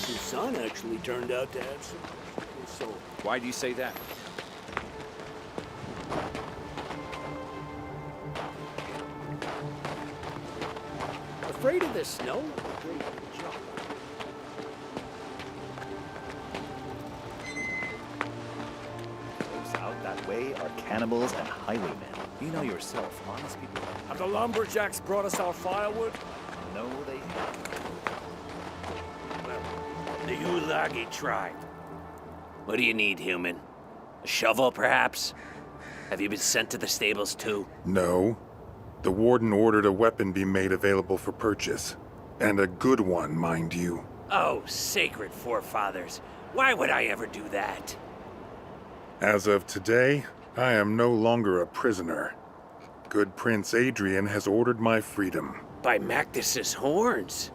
Princess's son actually turned out to have some soul. Why do you say that? Afraid of the snow? Those out that way are cannibals and highwaymen. You know yourself, honest people. Have the lumberjacks brought us our firewood? No, they haven't. The Ulagi tribe. What do you need, human? A shovel, perhaps? Have you been sent to the stables, too? No. The warden ordered a weapon be made available for purchase. And a good one, mind you. Oh, sacred forefathers. Why would I ever do that? As of today, I am no longer a prisoner. Good Prince Adrian has ordered my freedom. By Mactus's horns.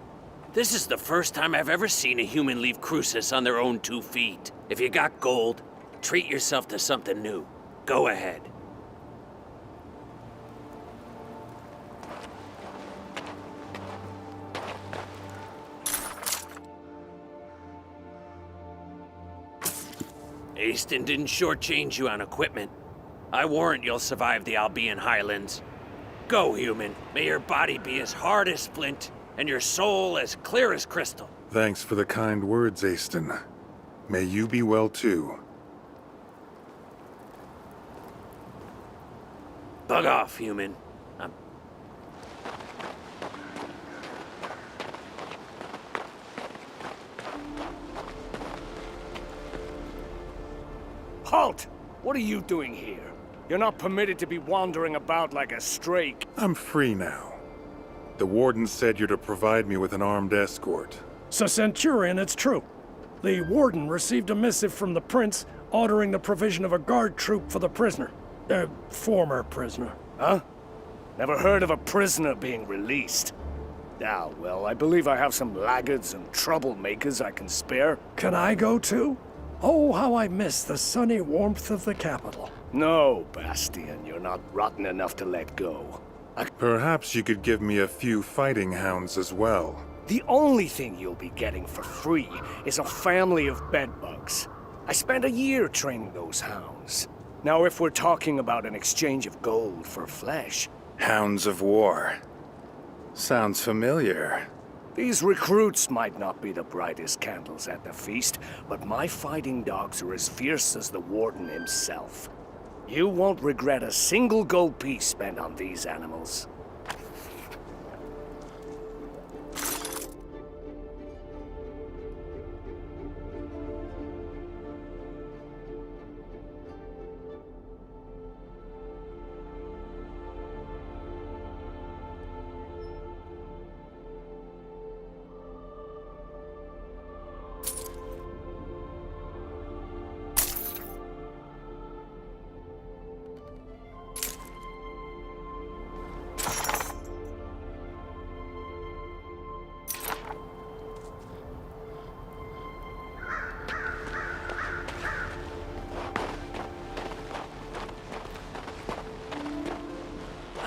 This is the first time I've ever seen a human leave Crucis on their own 2 feet. If you got gold, treat yourself to something new. Go ahead. Aston didn't shortchange you on equipment. I warrant you'll survive the Albion Highlands. Go, human. May your body be as hard as flint, and your soul as clear as crystal. Thanks for the kind words, Aston. May you be well too. Bug off, human. Halt! What are you doing here? You're not permitted to be wandering about like a stray. I'm free now. The warden said you're to provide me with an armed escort. So, Centurion, it's true. The warden received a missive from the prince ordering the provision of a guard troop for the prisoner. Former prisoner. Huh? Never heard of a prisoner being released. Ah, well, I believe I have some laggards and troublemakers I can spare. Can I go too? Oh, how I miss the sunny warmth of the capital. No, Bastian, you're not rotten enough to let go. Perhaps you could give me a few fighting hounds as well. The only thing you'll be getting for free is a family of bedbugs. I spent a year training those hounds. Now, if we're talking about an exchange of gold for flesh... Hounds of War. Sounds familiar. These recruits might not be the brightest candles at the feast, but my fighting dogs are as fierce as the warden himself. You won't regret a single gold piece spent on these animals.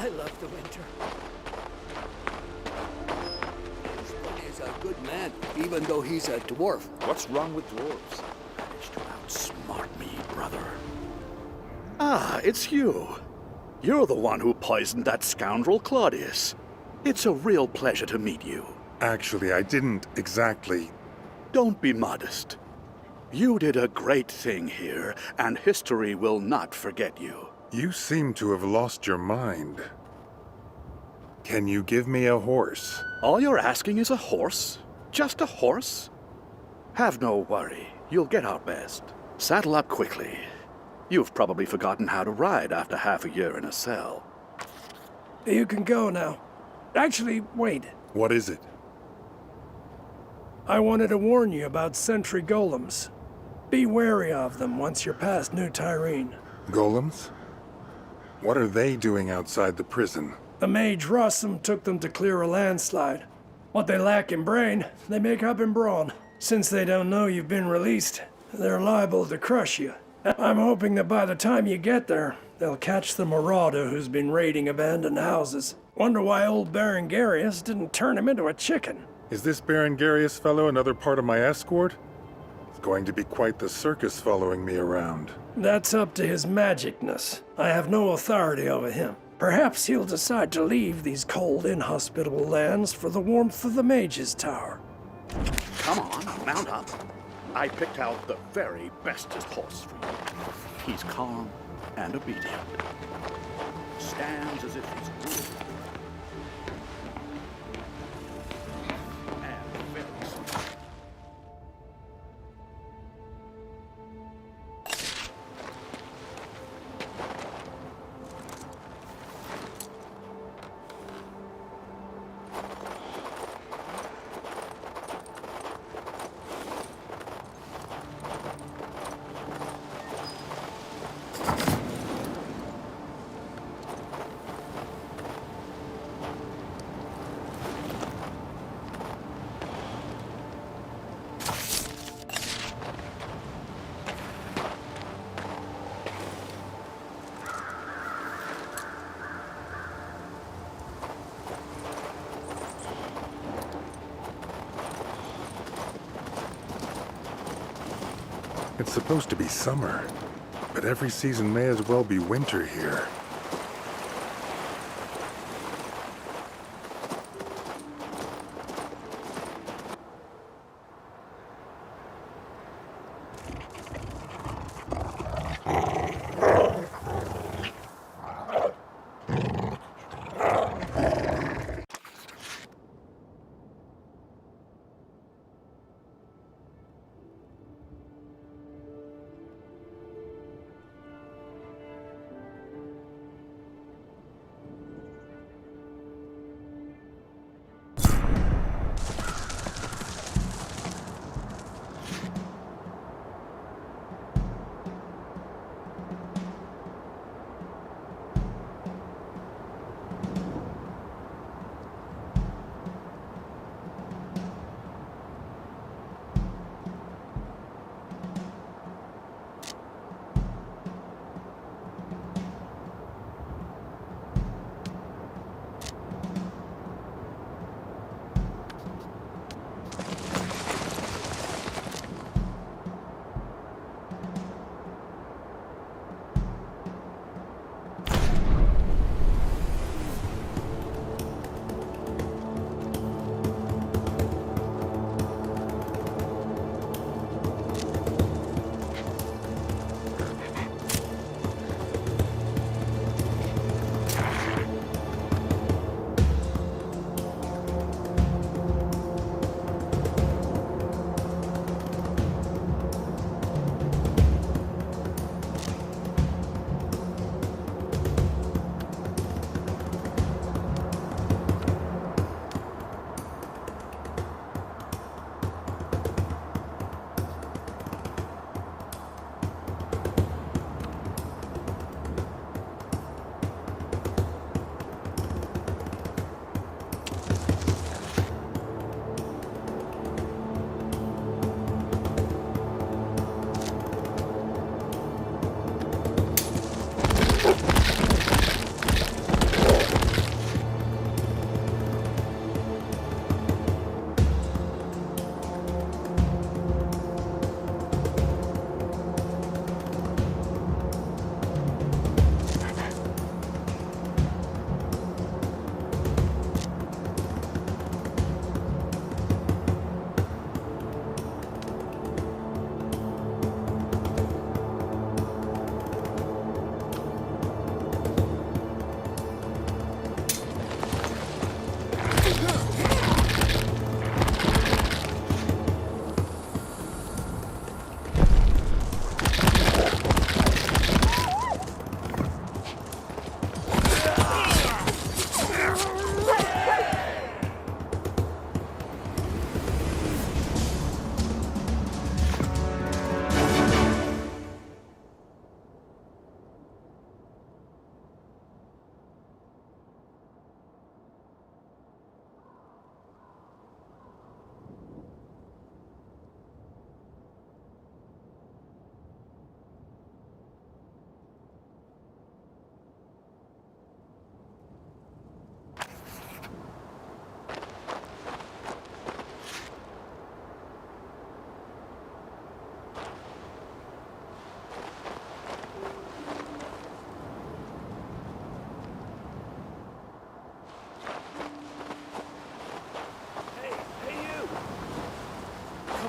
I love the winter. This is a good man, even though he's a dwarf. What's wrong with dwarves? Managed to outsmart me, brother. Ah, it's you. You're the one who poisoned that scoundrel Claudius. It's a real pleasure to meet you. Actually, I didn't exactly. Don't be modest. You did a great thing here, and history will not forget you. You seem to have lost your mind. Can you give me a horse? All you're asking is a horse? Just a horse? Have no worry. You'll get our best. Saddle up quickly. You've probably forgotten how to ride after half a year in a cell. You can go now. Actually, wait. What is it? I wanted to warn you about sentry golems. Be wary of them once you're past New Tyrene. Golems? What are they doing outside the prison? The mage Rossum took them to clear a landslide. What they lack in brain, they make up in brawn. Since they don't know you've been released, they're liable to crush you. I'm hoping that by the time you get there, they'll catch the marauder who's been raiding abandoned houses. Wonder why old Baron Garius didn't turn him into a chicken. Is this Berengarius fellow another part of my escort? It's going to be quite the circus following me around. That's up to his magicness. I have no authority over him. Perhaps he'll decide to leave these cold, inhospitable lands for the warmth of the Mage's Tower. Come on, mount up. I picked out the very bestest horse for you. He's calm and obedient. Stands as if he's ruled. And very smart. It's supposed to be summer, but every season may as well be winter here.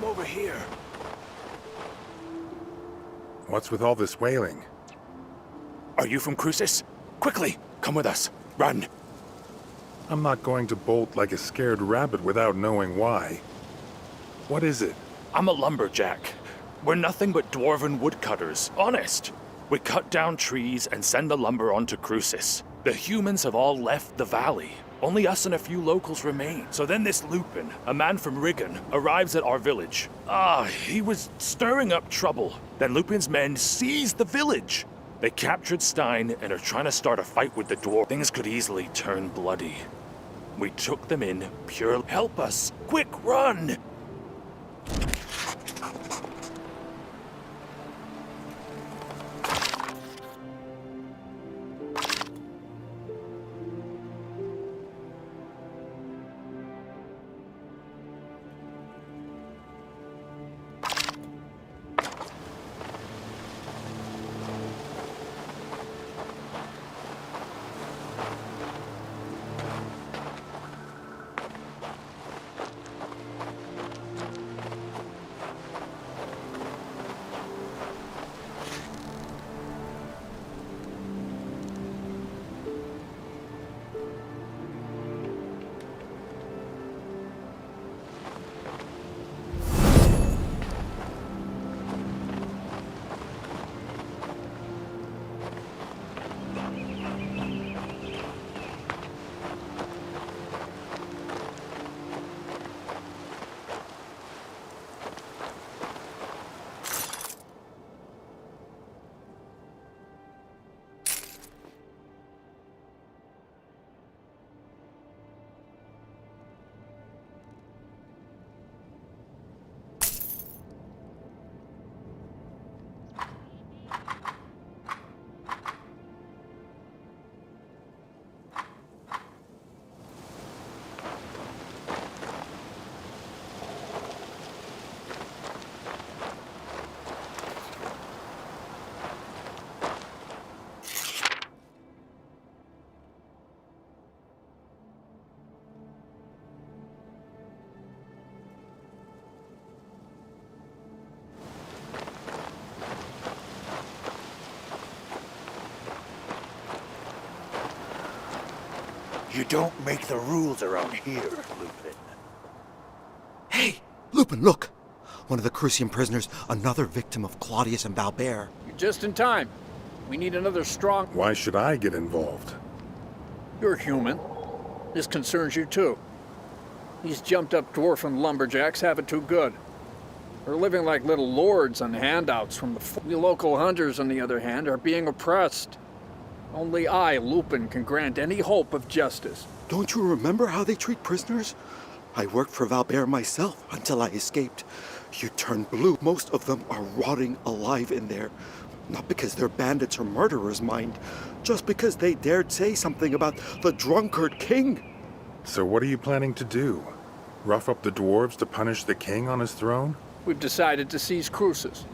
over here. What's with all this wailing? Are you from Crucis? Quickly, come with us. Run. I'm not going to bolt like a scared rabbit without knowing why. What is it? I'm a lumberjack. We're nothing but dwarven woodcutters, honest. We cut down trees and send the lumber onto Crucis. The humans have all left the valley. Only us and a few locals remain. So then this Lupin, a man from Riggin, arrives at our village. He was stirring up trouble. Then Lupin's men seized the village. They captured Stein and are trying to start a fight with the dwarf. Things could easily turn bloody. We took them in pure. Help us! Quick, run! You don't make the rules around here, Lupin. Hey, Lupin, look! One of the Crucian prisoners, another victim of Claudius and Valbert. You're just in time. We need another strong... Why should I get involved? You're human. This concerns you too. These jumped-up dwarfen lumberjacks have it too good. They're living like little lords on handouts from the... We local hunters, on the other hand, are being oppressed. Only I, Lupin, can grant any hope of justice. Don't you remember how they treat prisoners? I worked for Valbert myself until I escaped. You turned blue. Most of them are rotting alive in there. Not because they're bandits or murderers, mind. Just because they dared say something about the drunkard king. So what are you planning to do? Rough up the dwarves to punish the king on his throne? We've decided to seize Crucis.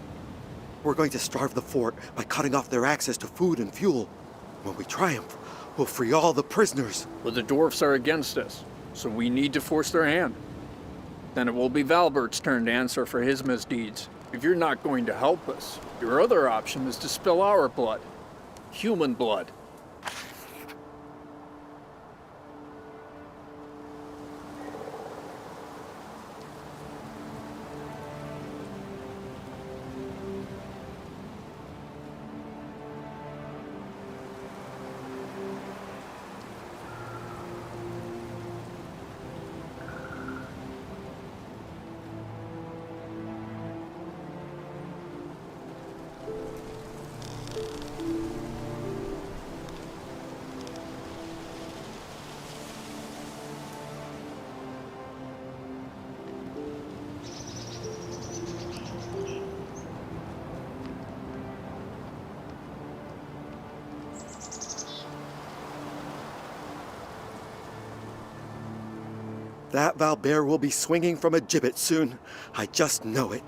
We're going to starve the fort by cutting off their access to food and fuel. When we triumph, we'll free all the prisoners. But the dwarfs are against us, so we need to force their hand. Then it will be Valbert's turn to answer for his misdeeds. If you're not going to help us, your other option is to spill our blood. Human blood. That Valbert will be swinging from a gibbet soon. I just know it.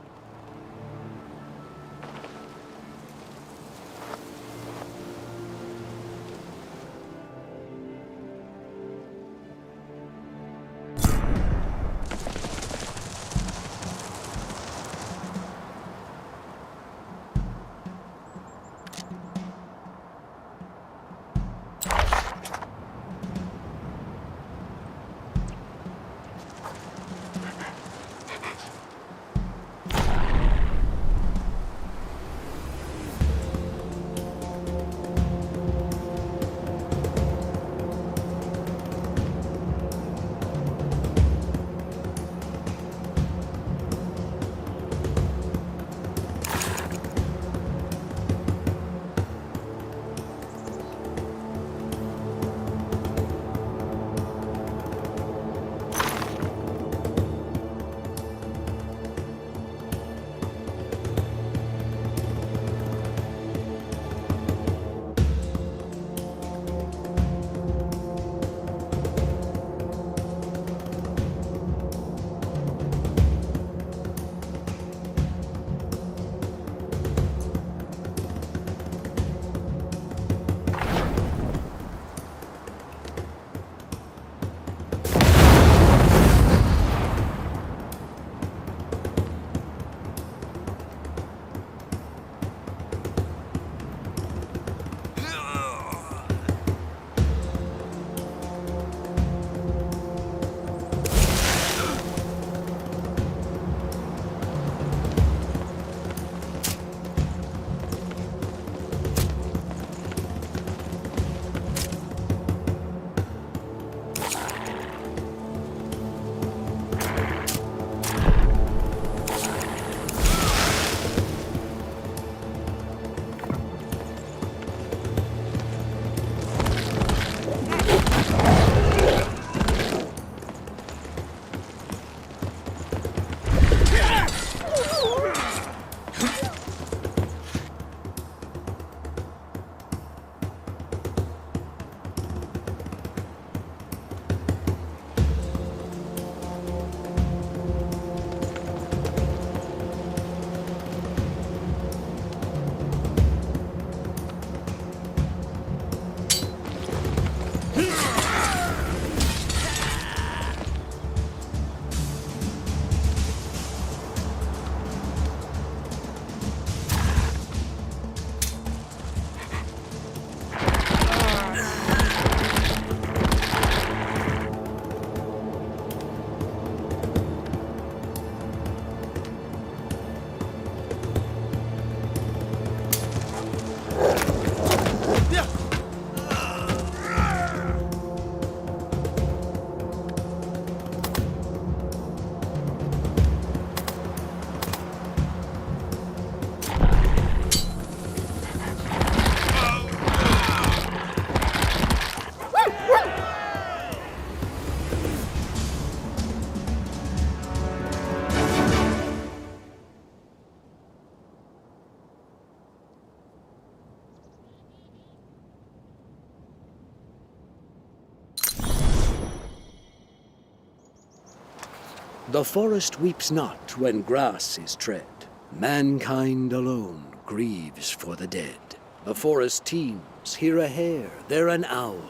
The forest weeps not when grass is tread. Mankind alone grieves for the dead. The forest teems, here a hare, there an owl,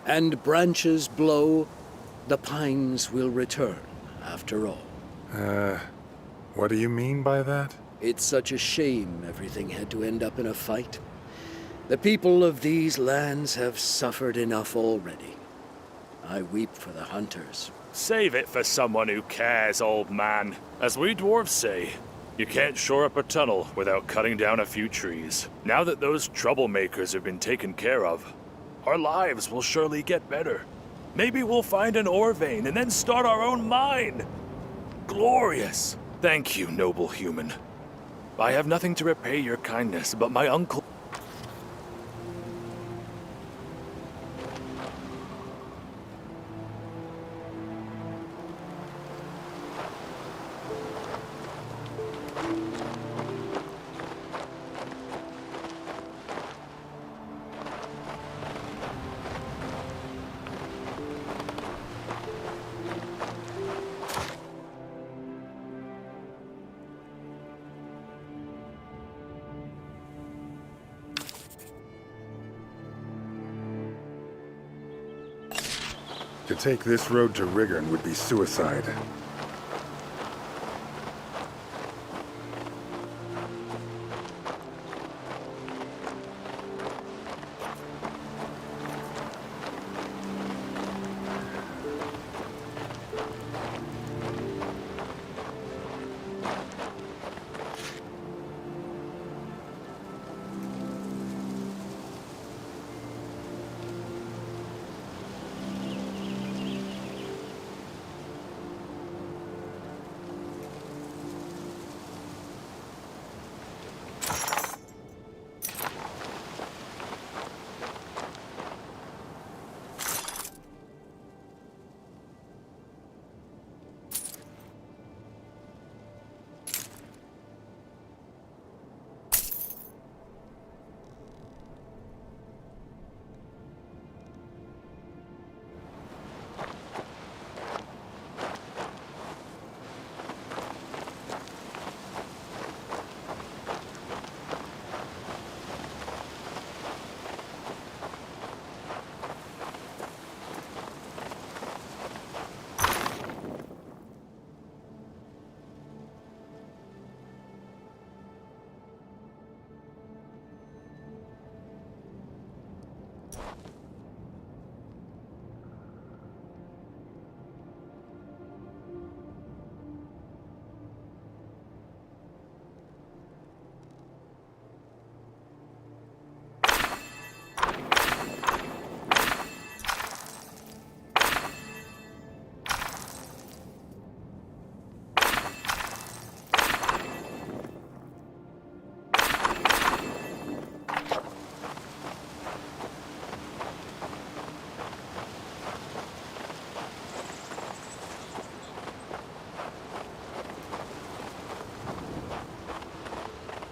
and branches blow, the pines will return after all. What do you mean by that? It's such a shame everything had to end up in a fight. The people of these lands have suffered enough already. I weep for the hunters. Save it for someone who cares, old man. As we dwarves say, you can't shore up a tunnel without cutting down a few trees. Now that those troublemakers have been taken care of, our lives will surely get better. Maybe we'll find an ore vein and then start our own mine. Glorious. Thank you, noble human. I have nothing to repay your kindness, but my uncle... To take this road to Riggern would be suicide.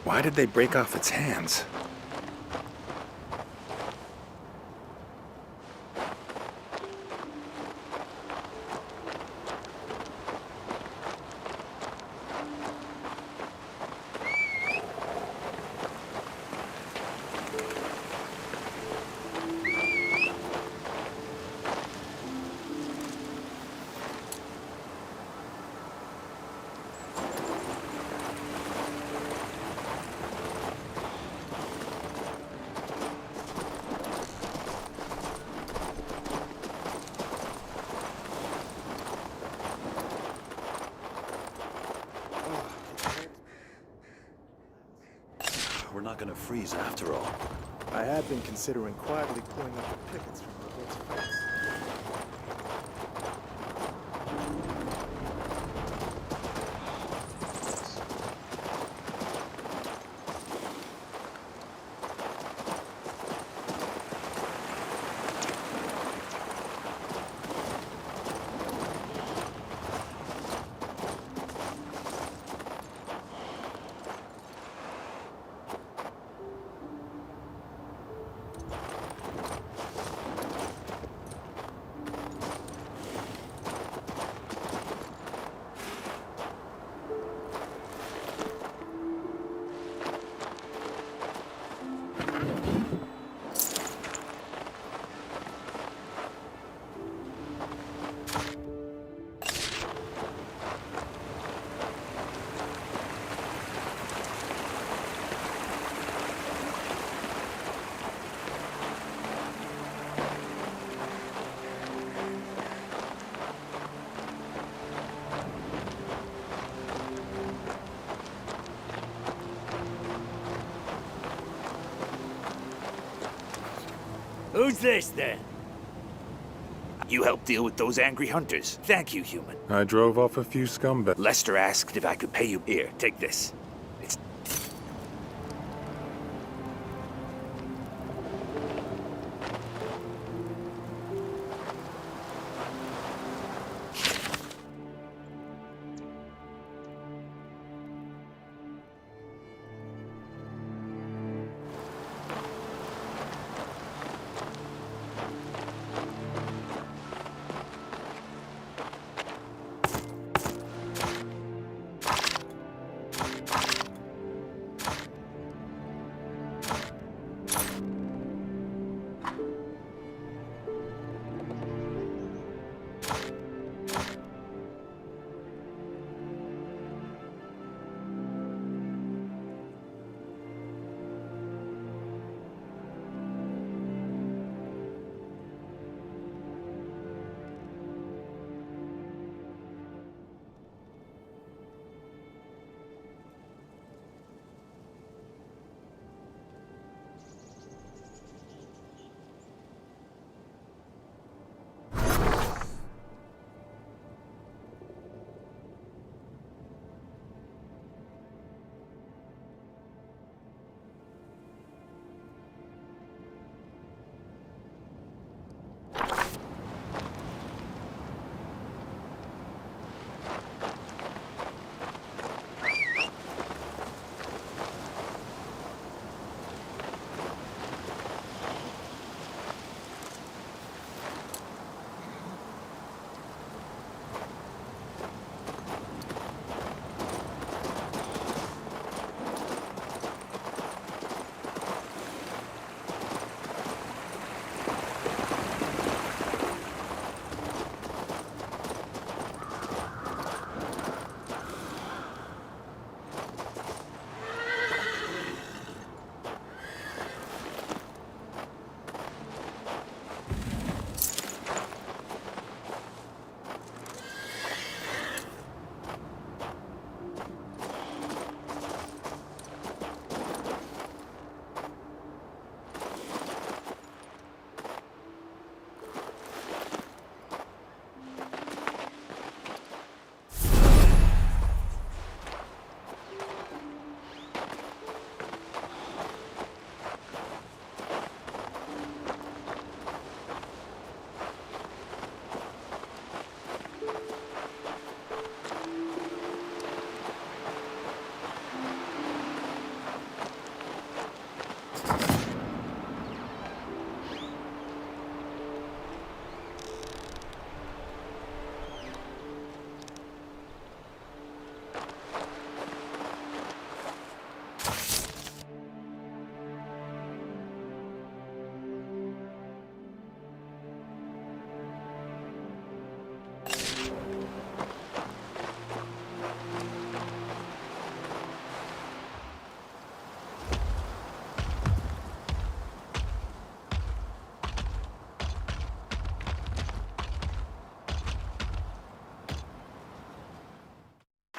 Why did they break off its hands? We're not gonna freeze after all. I had been considering quietly pulling up the pickets from the boat's fence. Who's this, then? You helped deal with those angry hunters. Thank you, human. I drove off a few scumbags. Lester asked if I could pay you. Here, take this. It's...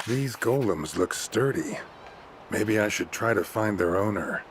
These golems look sturdy. Maybe I should try to find their owner.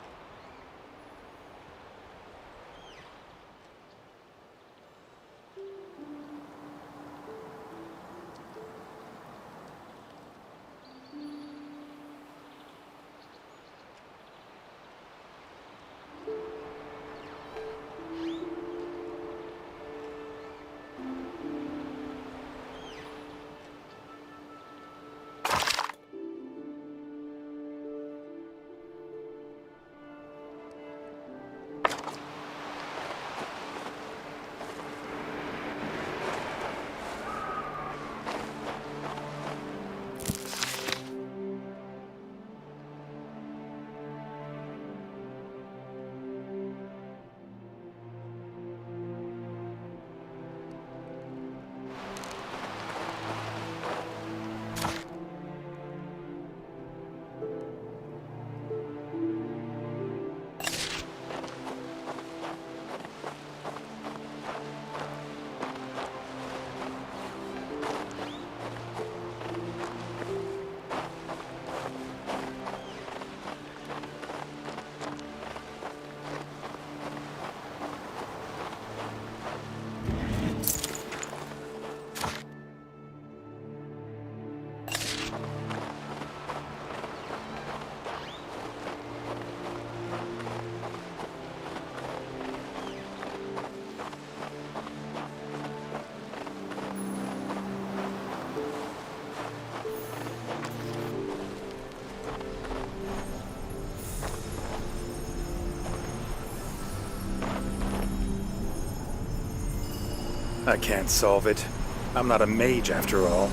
I can't solve it. I'm not a mage after all.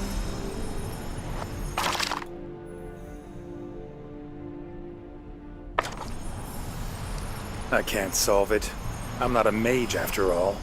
I can't solve it. I'm not a mage after all.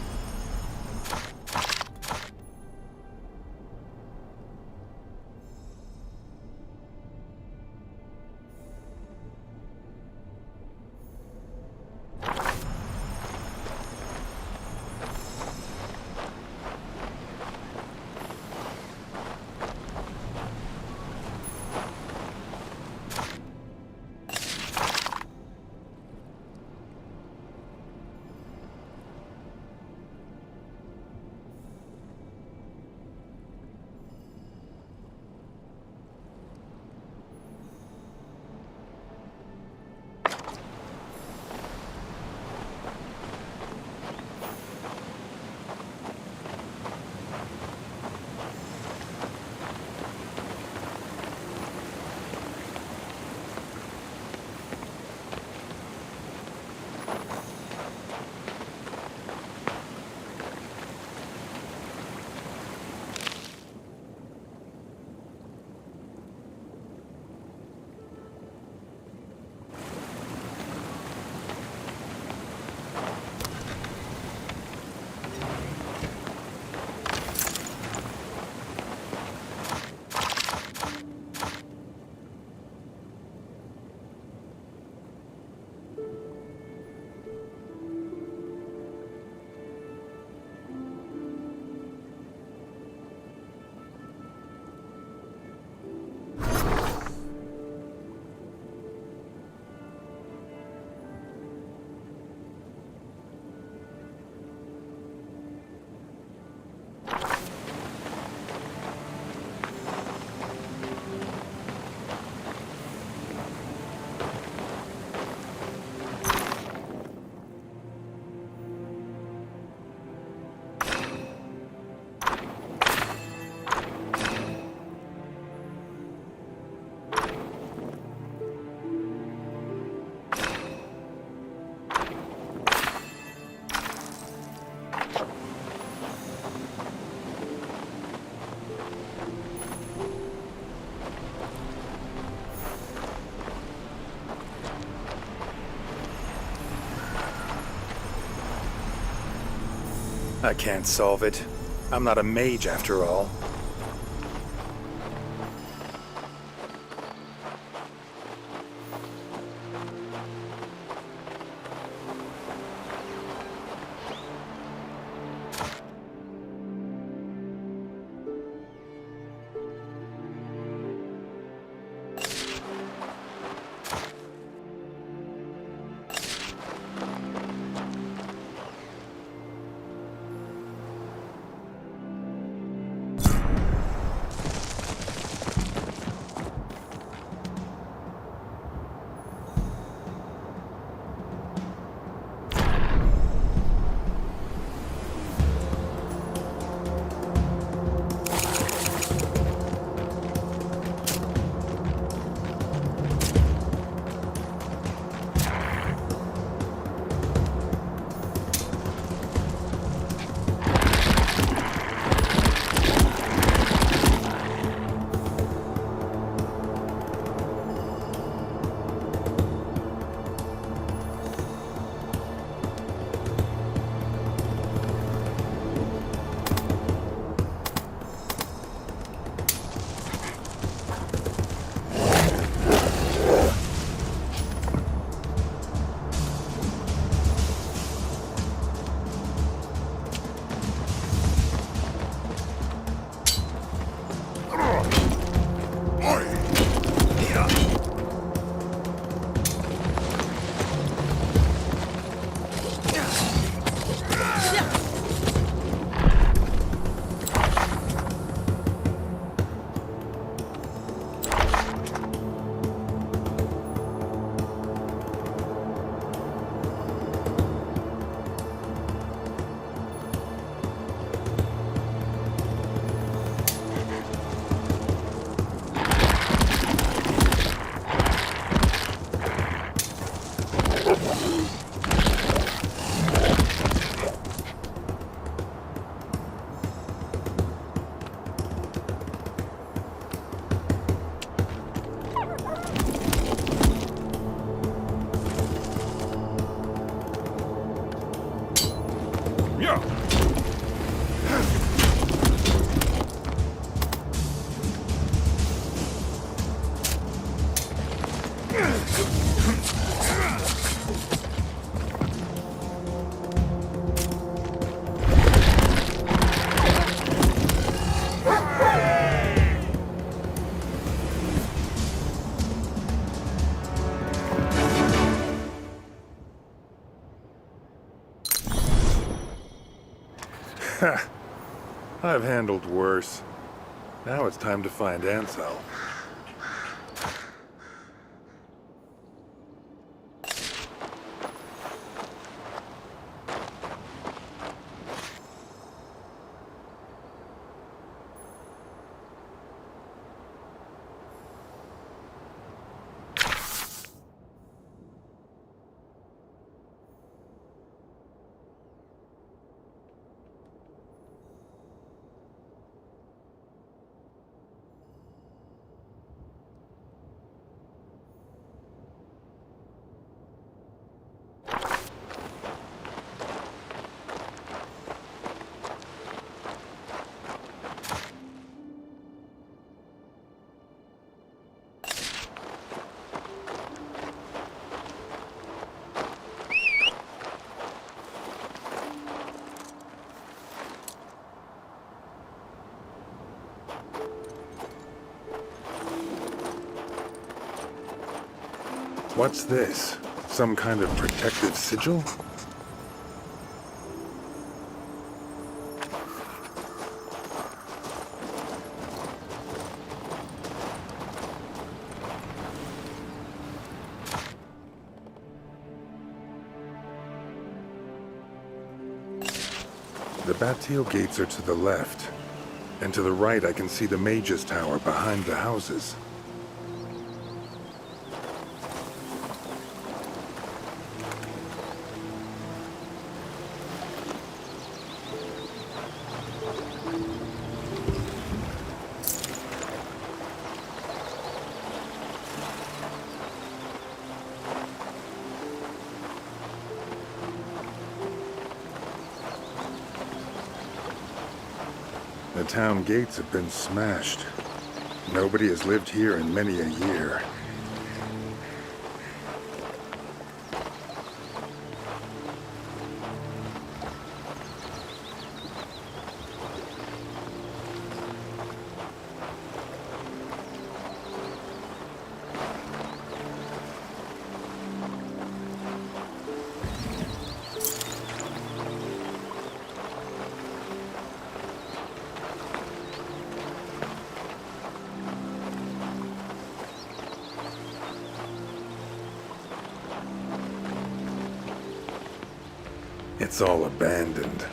I can't solve it. I'm not a mage after all. I've handled worse. Now it's time to find Ansel. What's this? Some kind of protective sigil? The Bastille gates are to the left, and to the right I can see the Mage's Tower behind the houses. The town gates have been smashed. Nobody has lived here in many a year. It's all abandoned.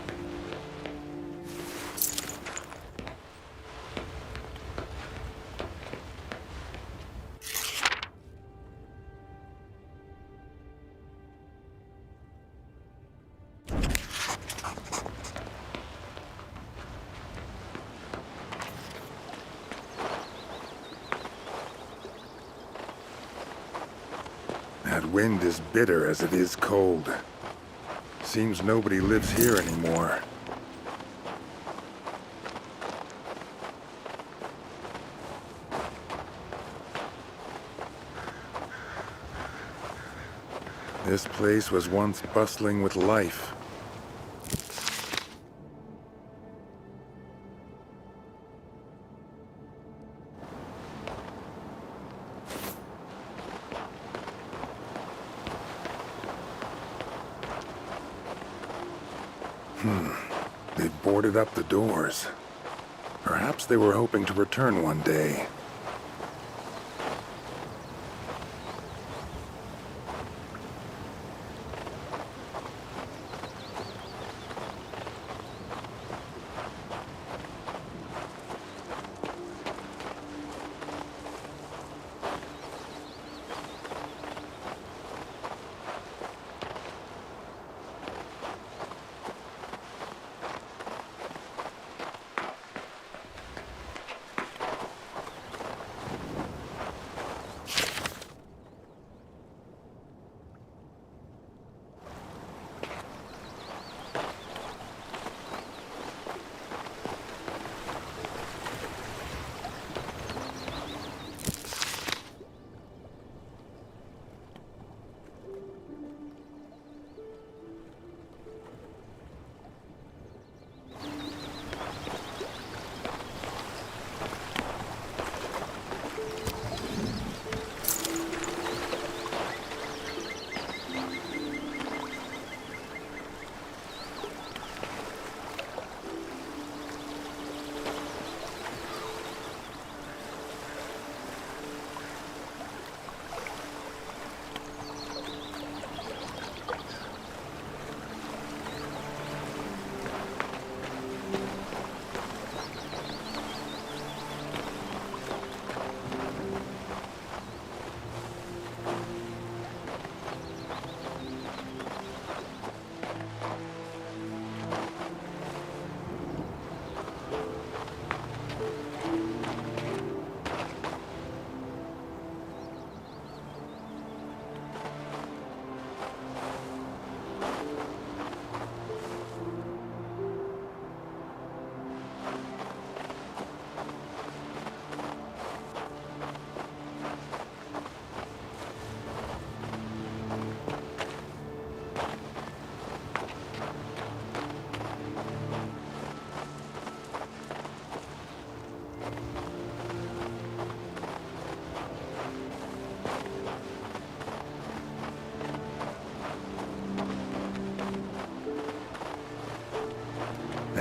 That wind is bitter as it is cold. Seems nobody lives here anymore. This place was once bustling with life. They boarded up the doors. Perhaps they were hoping to return one day.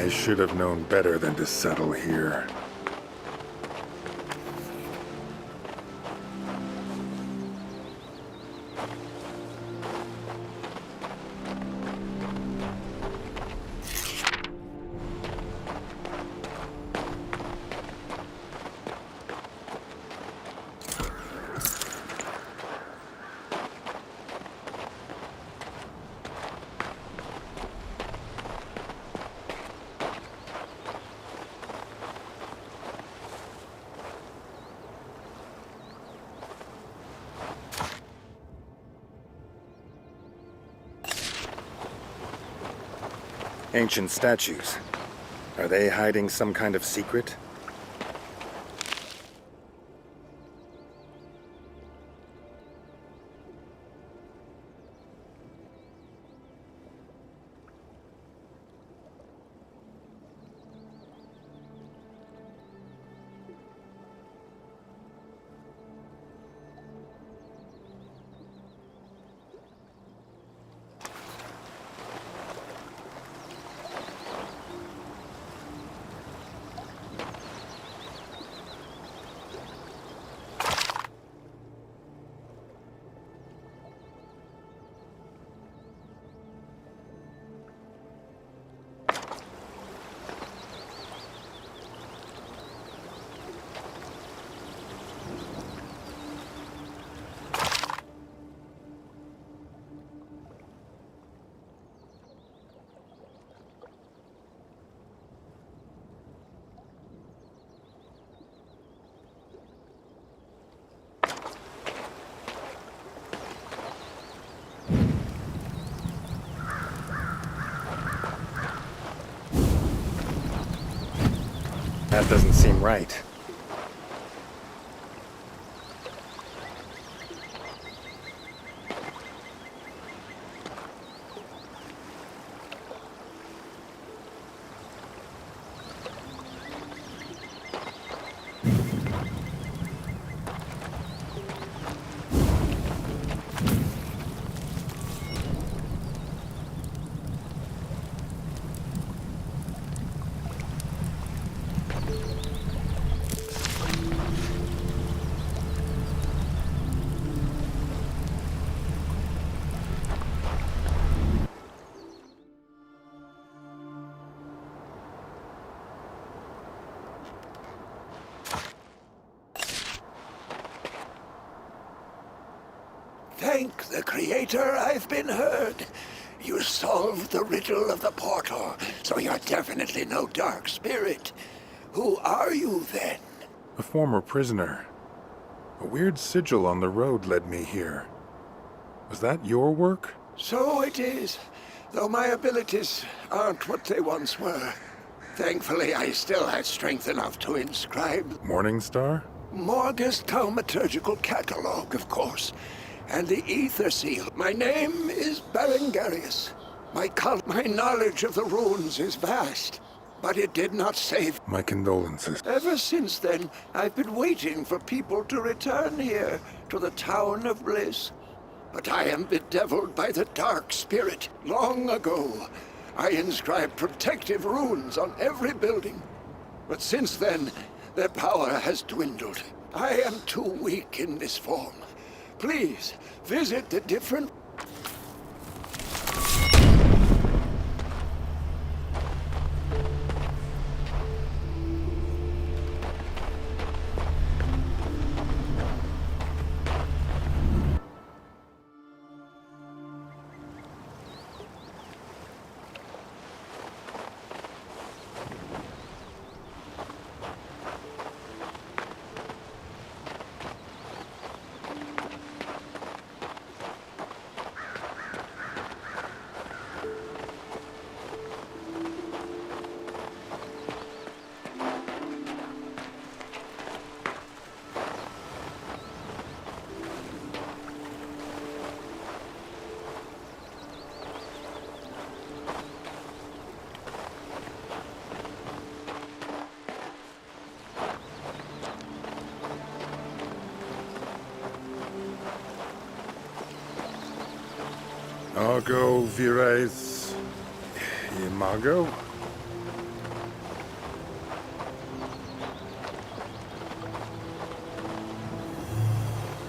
I should have known better than to settle here. Ancient statues. Are they hiding some kind of secret? That doesn't seem right. Thank the Creator, I've been heard. You solved the riddle of the portal, so you're definitely no dark spirit. Who are you, then? A former prisoner. A weird sigil on the road led me here. Was that your work? So it is, though my abilities aren't what they once were. Thankfully, I still had strength enough to inscribe Morningstar? Morgus Thaumaturgical Catalog, of course, and the Ether Seal. My name is Berengarius. My knowledge of the runes is vast, but it did not save. My condolences. Ever since then, I've been waiting for people to return here, to the Town of Bliss. But I am bedeviled by the Dark Spirit. Long ago, I inscribed protective runes on every building. But since then, their power has dwindled. I am too weak in this form. Please, visit the different... Argo vires imago?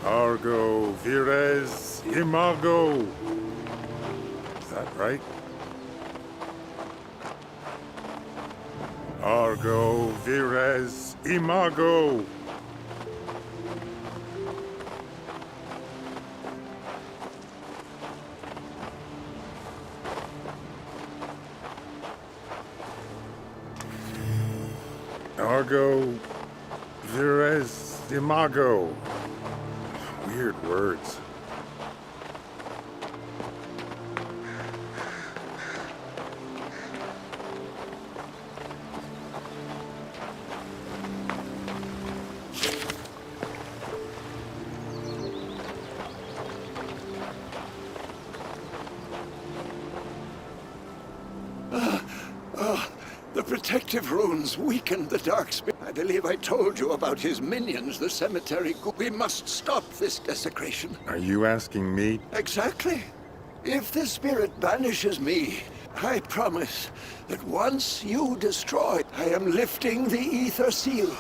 Argo vires imago. Is that right? Argo vires imago. Argo vires imago. Weird words. The protective runes weakened the dark spirit. I believe I told you about his minions, the cemetery. We must stop this desecration. Are you asking me? Exactly. If the spirit banishes me, I promise that once you destroy, I am lifting the ether seal